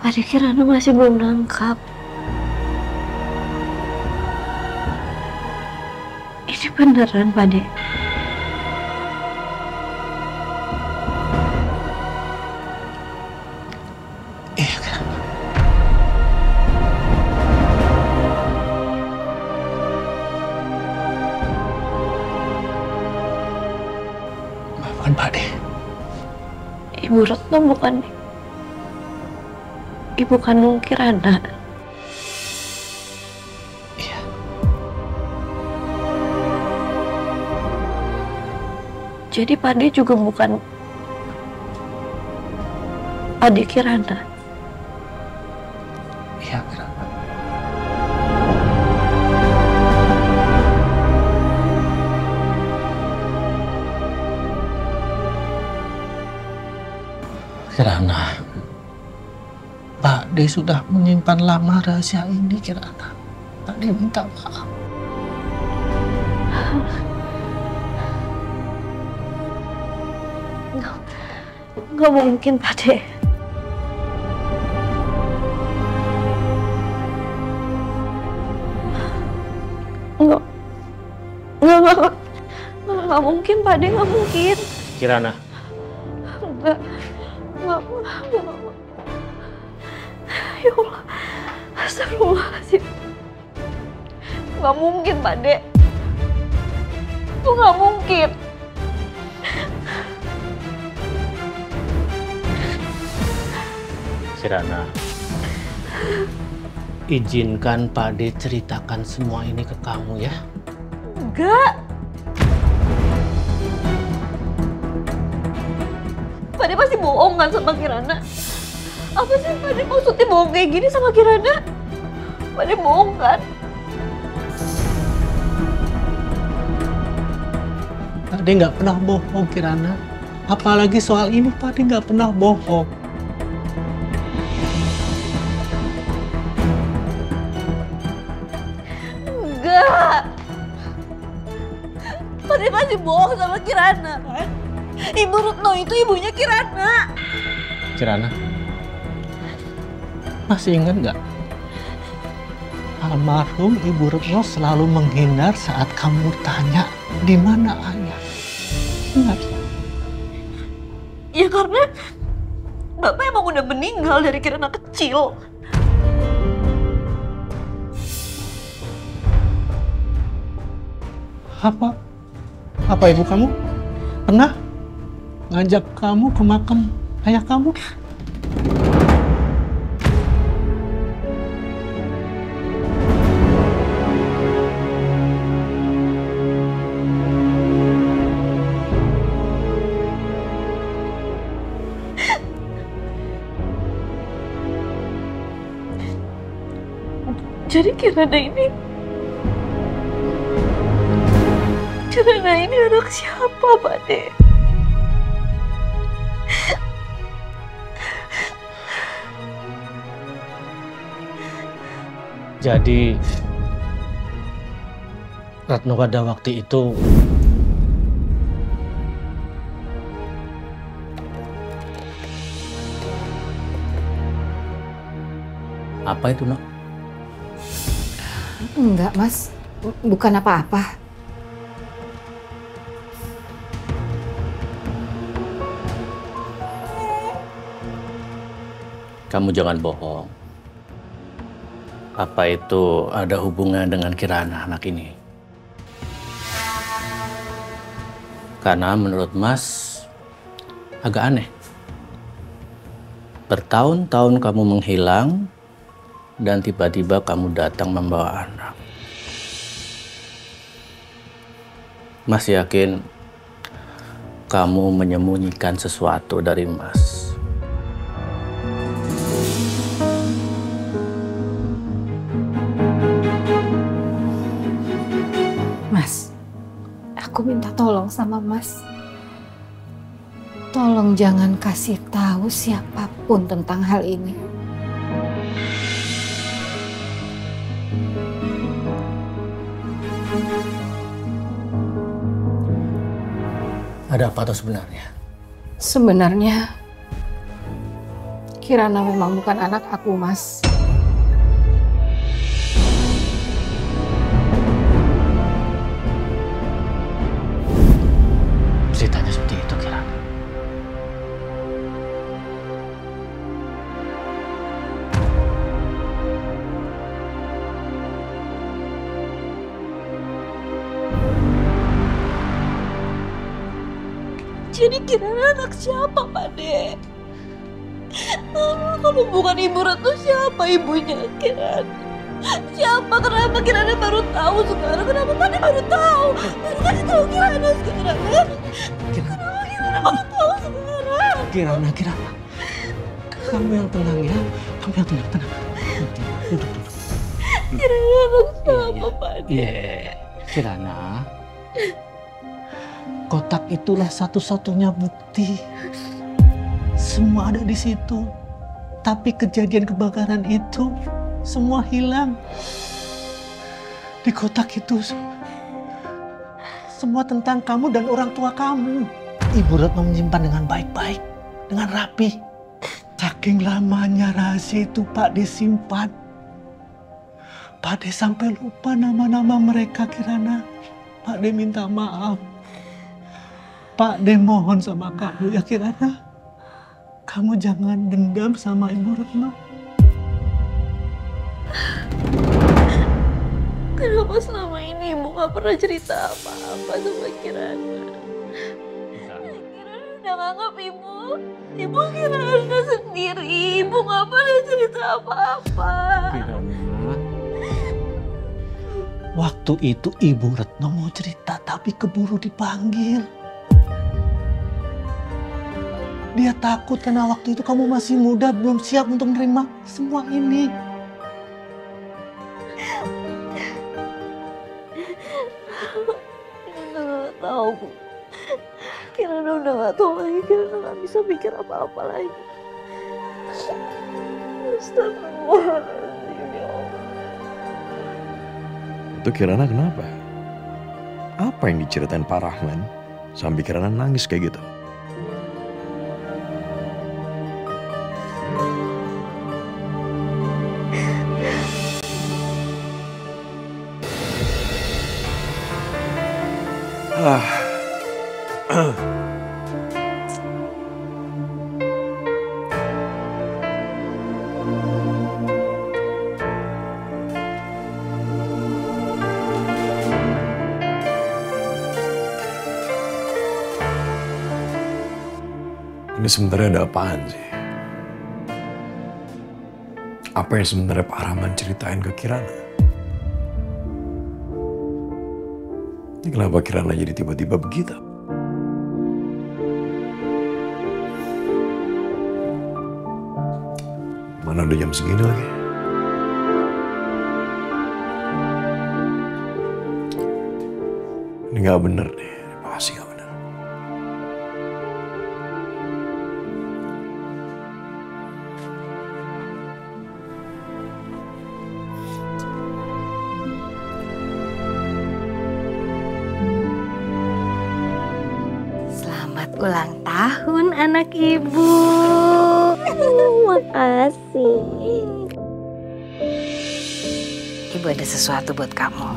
Pak Kirana masih belum nangkap. Ini beneran, Pak De? Iya kan? Maafkan Pak De. Ibu Retno bukan ibu kandung Kirana. Iya. Jadi Pak De juga bukan adik Kirana. Iya, kenapa? Kirana, Pak De sudah menyimpan lama rahasia ini, Kirana. Pak De minta maaf. Nggak mungkin, Pak De. Nggak mungkin, Pak De, nggak mungkin. Kirana. Nggak. Ya Allah, astagfirullahaladzim. Nggak mungkin, Pak De. Itu nggak mungkin. Kirana, izinkan Pak De ceritakan semua ini ke kamu ya. Enggak. Pak De pasti bohong kan sama Kirana? Apa sih Pak De maksudnya bohong kayak gini sama Kirana? Pak De bohong kan? Pak De nggak pernah bohong, Kirana. Apalagi soal ini, Pak De nggak pernah bohong. Enggak. Pak De pasti bohong sama Kirana kan? Ibu Retno itu ibunya Kirana. Kirana, masih ingat nggak? Almarhum Ibu Retno selalu menghindar saat kamu tanya di mana ayah. Ingat? Ya karena Bapak emang udah meninggal dari Kirana kecil. Apa ibu kamu pernah ngajak kamu ke makam ayah kamu? Jadi Kirana ini anak siapa, Pak De? Jadi, Retno pada waktu itu apa itu, Nok? Enggak, Mas. Bukan apa-apa. Kamu jangan bohong. Apa itu ada hubungan dengan Kirana anak ini? Karena menurut Mas agak aneh. Bertahun-tahun kamu menghilang dan tiba-tiba kamu datang membawa anak. Mas yakin kamu menyembunyikan sesuatu dari Mas. Mas, aku minta tolong sama Mas. Tolong jangan kasih tahu siapapun tentang hal ini. Ada apa tuh sebenarnya? Sebenarnya Kirana memang bukan anak aku, Mas. Ceritanya seperti itu, Kirana. Jadi Kirana anak siapa, Pak De? Kalau bukan Ibu Retno, siapa ibunya Kirana? Siapa? Kenapa Kirana baru tahu sekarang? Kenapa tadi baru tahu? Baru kasih tahu Kirana sekarang. Kenapa Kirana baru tahu sekarang? Kirana. Kamu yang tenang ya. Kamu yang tenang. Duduk. Kirana anak siapa, Pak De? Iya, Kirana. Kotak itulah satu-satunya bukti. Semua ada di situ. Tapi kejadian kebakaran itu semua hilang. Di kotak itu semua tentang kamu dan orang tua kamu. Ibu Retno menyimpan dengan baik-baik, dengan rapi. Saking lamanya rahasia itu Pak De simpan. Pak De sampai lupa nama-nama mereka, Kirana. Pak De minta maaf. Pak De mohon sama kamu ya, Kirana. Kamu jangan dendam sama Ibu Retno. Kenapa selama ini Ibu gak pernah cerita apa-apa sama Kirana? Kirana udah nganggap Ibu Kirana sendiri. Ibu gak pernah cerita apa-apa. Waktu itu Ibu Retno mau cerita tapi keburu dipanggil. Dia takut karena waktu itu kamu masih muda, belum siap untuk menerima semua ini. Kirana gak tahu, Bu. Kirana udah gak tahu lagi. Kirana gak bisa mikir apa-apa lagi. Astagfirullahaladzim, ya Allah. Itu Kirana kenapa? Apa yang diceritain Pak Rahman sampai Kirana nangis kayak gitu? Ini sebenarnya ada apaan sih? Apa yang sebenarnya Pak Rahman ceritain ke Kirana? Ini kenapa Kirana jadi tiba-tiba begitu? Mana udah jam segini lagi? Ini nggak bener nih, ini pasti nggak bener. Selamat ulang tahun anak ibu. Makasih. Ibu ada sesuatu buat kamu.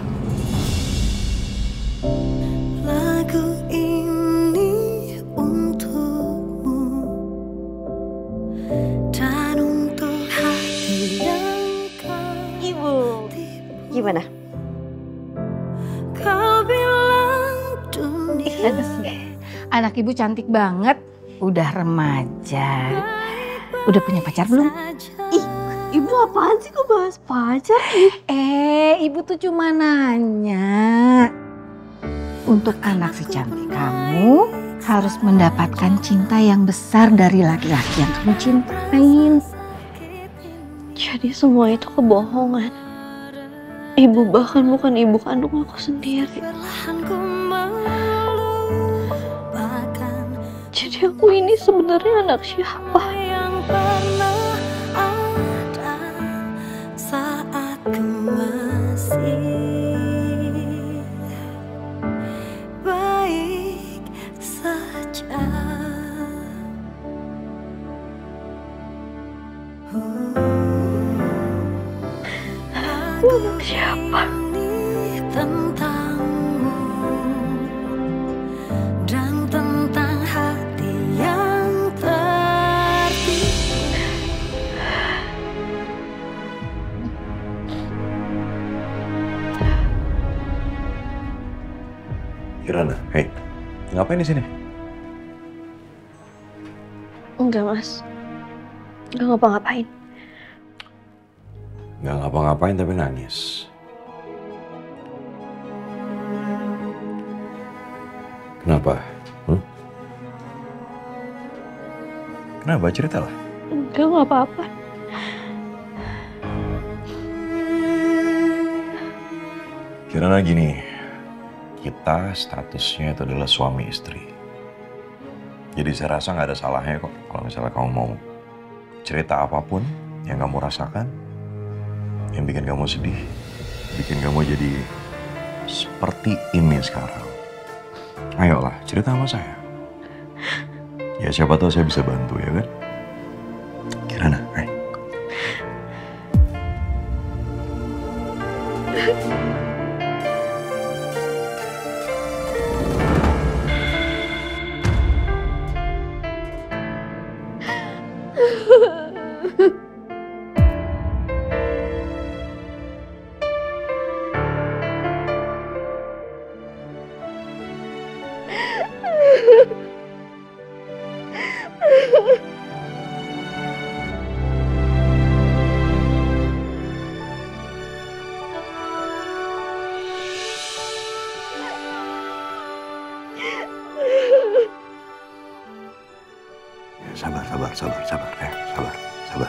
Lagu ini untukmu dan untuk hati yang Ibu, gimana? kau bilang dunia. Anak ibu cantik banget. Udah remaja. Udah punya pacar belum? Ih, Ibu apaan sih kok bahas pacar? Ibu tuh cuma nanya. Untuk anak secantik kamu harus mendapatkan cinta yang besar dari laki-laki yang kamu cintain. Jadi semua itu kebohongan. Ibu bahkan bukan ibu kandung aku sendiri. Perlahan ku melupakan Jadi aku ini sebenarnya anak siapa? yang pernah ada saat ku masih baik saja. Ngomong siapa? Tentangmu dan tentang hati yang tertipu. Kirana, hei, ngapain di sini? Enggak, Mas. Enggak ngapa-ngapain. Nggak ngapa-ngapain tapi nangis. Kenapa? Kenapa? Ceritalah. Enggak apa-apa. Kirana gini, kita statusnya itu adalah suami istri. Jadi saya rasa nggak ada salahnya kok kalau misalnya kamu mau cerita apapun yang kamu rasakan, yang bikin kamu sedih, bikin kamu jadi seperti ini sekarang. Ayolah, cerita sama saya. Ya siapa tahu saya bisa bantu ya kan? Kirana, ayo. Sabar.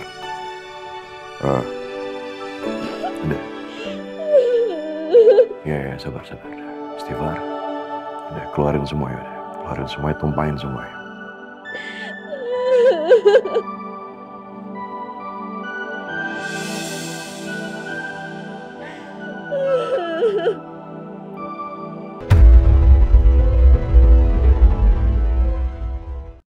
Udah. Ya, sabar. Istighfar. Udah, keluarin semua ya. Keluarin semuanya, tumpahin semuanya.